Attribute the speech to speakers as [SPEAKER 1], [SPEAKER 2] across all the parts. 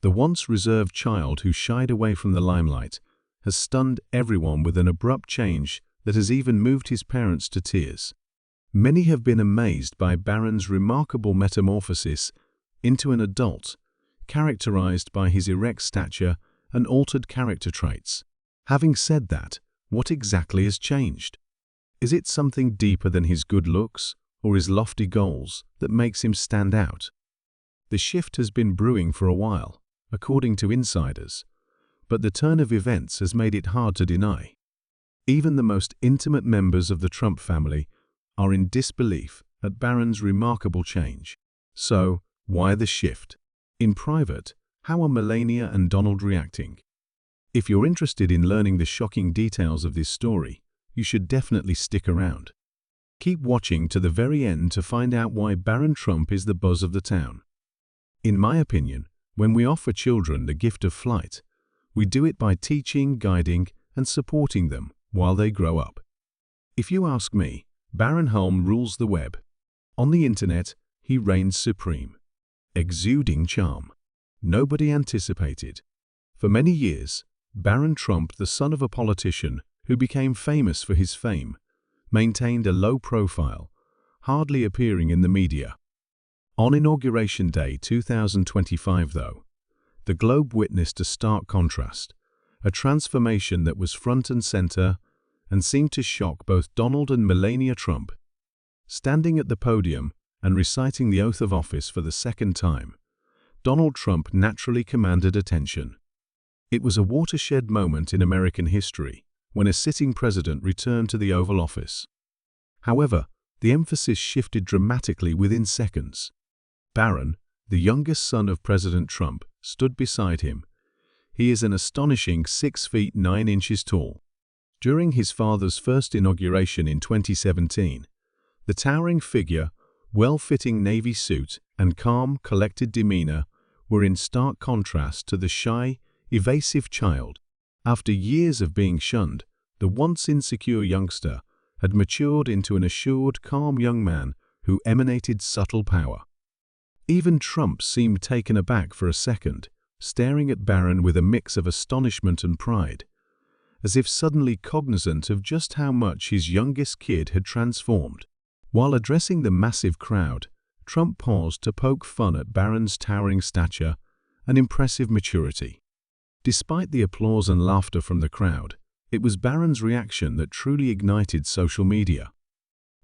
[SPEAKER 1] The once reserved child who shied away from the limelight has stunned everyone with an abrupt change that has even moved his parents to tears. Many have been amazed by Barron's remarkable metamorphosis into an adult, characterized by his erect stature and altered character traits. Having said that, what exactly has changed? Is it something deeper than his good looks or his lofty goals that makes him stand out? The shift has been brewing for a while, according to insiders, but the turn of events has made it hard to deny. Even the most intimate members of the Trump family are in disbelief at Barron's remarkable change. So, why the shift? In private, how are Melania and Donald reacting? If you're interested in learning the shocking details of this story, you should definitely stick around. Keep watching to the very end to find out why Barron Trump is the buzz of the town. In my opinion, when we offer children the gift of flight, we do it by teaching, guiding, and supporting them while they grow up. If you ask me, Barron rules the web. On the internet, he reigns supreme, exuding charm. Nobody anticipated. For many years, Barron Trump, the son of a politician who became famous for his fame, maintained a low profile, hardly appearing in the media. On Inauguration Day 2025, though, the globe witnessed a stark contrast, a transformation that was front and center and seemed to shock both Donald and Melania Trump. Standing at the podium and reciting the oath of office for the second time, Donald Trump naturally commanded attention. It was a watershed moment in American history when a sitting president returned to the Oval Office. However, the emphasis shifted dramatically within seconds. Barron, the youngest son of President Trump, stood beside him. He is an astonishing 6 feet 9 inches tall. During his father's first inauguration in 2017, the towering figure, well-fitting navy suit, and calm, collected demeanor were in stark contrast to the shy, evasive child. After years of being shunned, the once insecure youngster had matured into an assured, calm young man who emanated subtle power. Even Trump seemed taken aback for a second, staring at Barron with a mix of astonishment and pride, as if suddenly cognizant of just how much his youngest kid had transformed. While addressing the massive crowd, Trump paused to poke fun at Barron's towering stature and impressive maturity. Despite the applause and laughter from the crowd, it was Barron's reaction that truly ignited social media.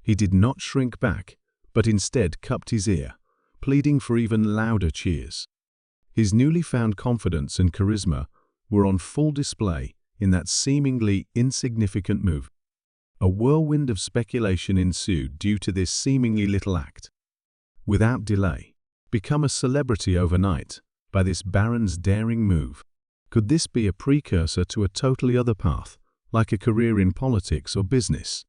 [SPEAKER 1] He did not shrink back, but instead cupped his ear, pleading for even louder cheers. His newly found confidence and charisma were on full display in that seemingly insignificant move. A whirlwind of speculation ensued due to this seemingly little act. Without delay, become a celebrity overnight by this Barron's daring move. Could this be a precursor to a totally other path, like a career in politics or business?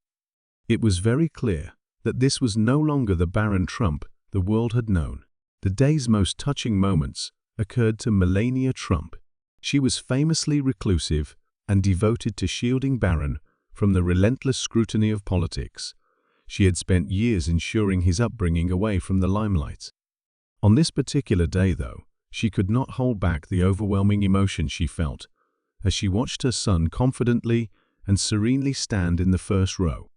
[SPEAKER 1] It was very clear that this was no longer the Barron Trump the world had known. The day's most touching moments occurred to Melania Trump. She was famously reclusive and devoted to shielding Barron from the relentless scrutiny of politics. She had spent years ensuring his upbringing away from the limelight. On this particular day, though, she could not hold back the overwhelming emotion she felt as she watched her son confidently and serenely stand in the first row.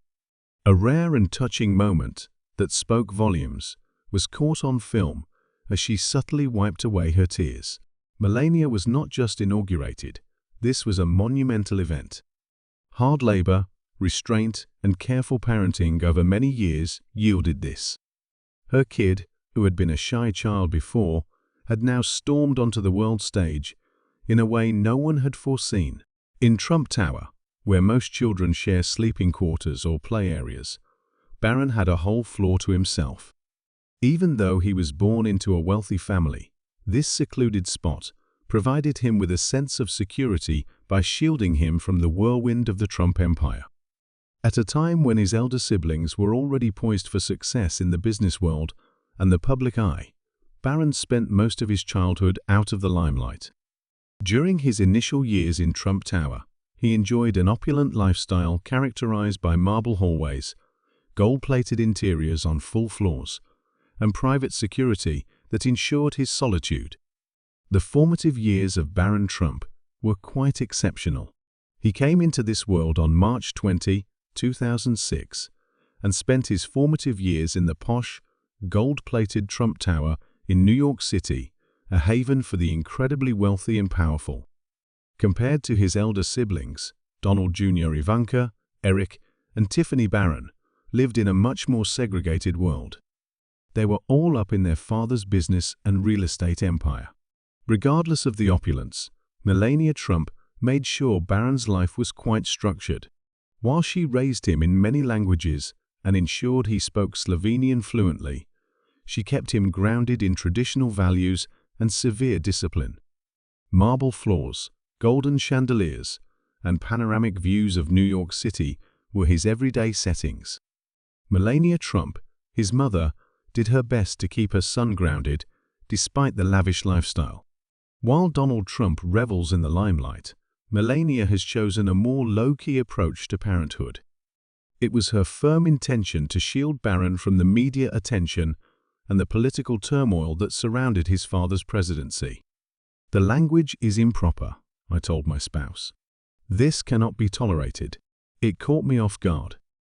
[SPEAKER 1] A rare and touching moment that spoke volumes was caught on film as she subtly wiped away her tears. Melania was not just inaugurated. This was a monumental event. Hard labor, restraint, and careful parenting over many years yielded this. Her kid, who had been a shy child before, had now stormed onto the world stage in a way no one had foreseen. In Trump Tower, where most children share sleeping quarters or play areas, Barron had a whole floor to himself. Even though he was born into a wealthy family, this secluded spot provided him with a sense of security by shielding him from the whirlwind of the Trump empire. At a time when his elder siblings were already poised for success in the business world and the public eye, Barron spent most of his childhood out of the limelight. During his initial years in Trump Tower, he enjoyed an opulent lifestyle characterized by marble hallways, gold-plated interiors on full floors, and private security that ensured his solitude. The formative years of Barron Trump were quite exceptional. He came into this world on March 20, 2006, and spent his formative years in the posh, gold-plated Trump Tower in New York City, a haven for the incredibly wealthy and powerful. Compared to his elder siblings, Donald Jr., Ivanka, Eric, and Tiffany Barron lived in a much more segregated world. They were all up in their father's business and real estate empire. Regardless of the opulence, Melania Trump made sure Barron's life was quite structured. While she raised him in many languages and ensured he spoke Slovenian fluently, she kept him grounded in traditional values and severe discipline. Marble floors, golden chandeliers, and panoramic views of New York City were his everyday settings. Melania Trump, his mother, did her best to keep her son grounded despite the lavish lifestyle. While Donald Trump revels in the limelight, Melania has chosen a more low-key approach to parenthood. It was her firm intention to shield Barron from the media attention and the political turmoil that surrounded his father's presidency. "The language is improper," I told my spouse. "This cannot be tolerated. It caught me off guard.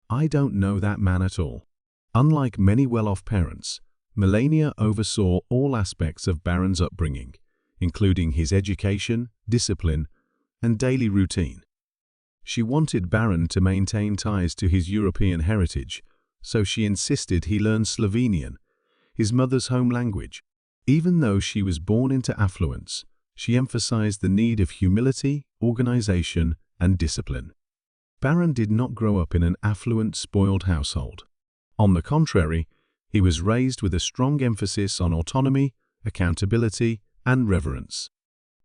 [SPEAKER 1] I don't know that man at all." Unlike many well-off parents, Melania oversaw all aspects of Barron's upbringing, including his education, discipline, and daily routine. She wanted Barron to maintain ties to his European heritage, so she insisted he learn Slovenian, his mother's home language. Even though she was born into affluence, she emphasized the need of humility, organization, and discipline. Barron did not grow up in an affluent, spoiled household. On the contrary, he was raised with a strong emphasis on autonomy, accountability, and reverence.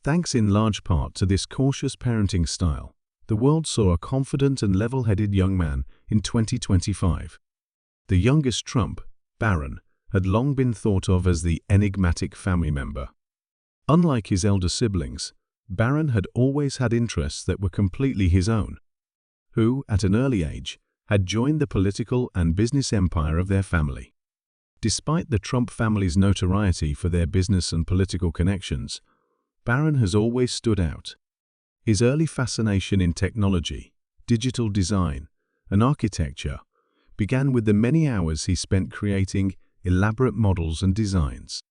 [SPEAKER 1] Thanks in large part to this cautious parenting style, the world saw a confident and level-headed young man in 2025. The youngest Trump, Barron, had long been thought of as the enigmatic family member. Unlike his elder siblings, Barron had always had interests that were completely his own, who, at an early age, had joined the political and business empire of their family. Despite the Trump family's notoriety for their business and political connections, Barron has always stood out. His early fascination in technology, digital design, and architecture began with the many hours he spent creating elaborate models and designs.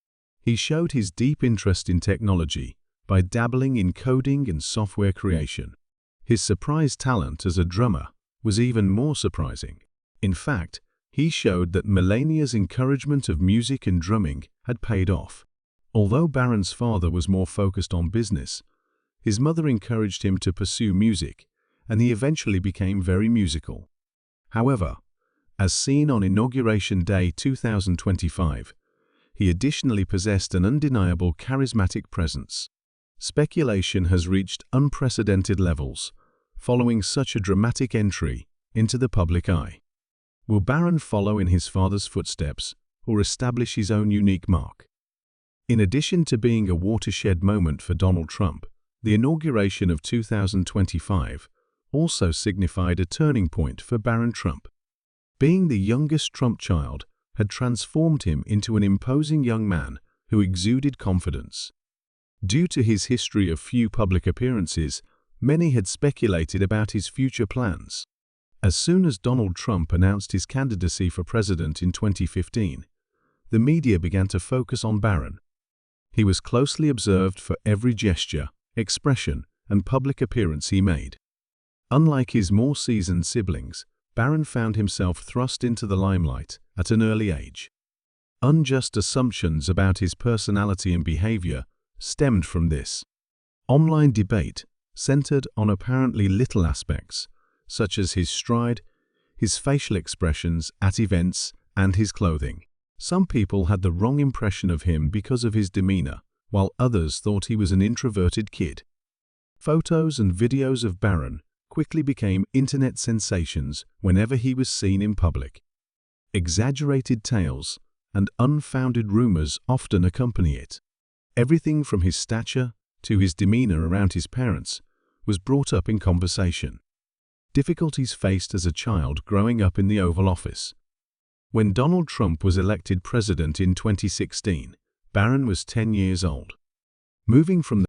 [SPEAKER 1] He showed his deep interest in technology by dabbling in coding and software creation. His surprise talent as a drummer was even more surprising. In fact, he showed that Melania's encouragement of music and drumming had paid off. Although Barron's father was more focused on business, his mother encouraged him to pursue music, and he eventually became very musical. However, as seen on Inauguration Day 2025, he additionally possessed an undeniable charismatic presence. Speculation has reached unprecedented levels following such a dramatic entry into the public eye. Will Barron follow in his father's footsteps or establish his own unique mark? In addition to being a watershed moment for Donald Trump, the inauguration of 2025 also signified a turning point for Barron Trump. Being the youngest Trump child had transformed him into an imposing young man who exuded confidence. Due to his history of few public appearances, many had speculated about his future plans. As soon as Donald Trump announced his candidacy for president in 2015, the media began to focus on Barron. He was closely observed for every gesture, expression, and public appearance he made. Unlike his more seasoned siblings, Barron found himself thrust into the limelight at an early age. Unjust assumptions about his personality and behavior stemmed from this. Online debate centered on apparently little aspects, such as his stride, his facial expressions at events, and his clothing. Some people had the wrong impression of him because of his demeanor, while others thought he was an introverted kid. Photos and videos of Barron quickly became internet sensations whenever he was seen in public. Exaggerated tales and unfounded rumors often accompany it. Everything from his stature to his demeanor around his parents was brought up in conversation. Difficulties faced as a child growing up in the Oval Office. When Donald Trump was elected president in 2016, Barron was 10 years old. moving from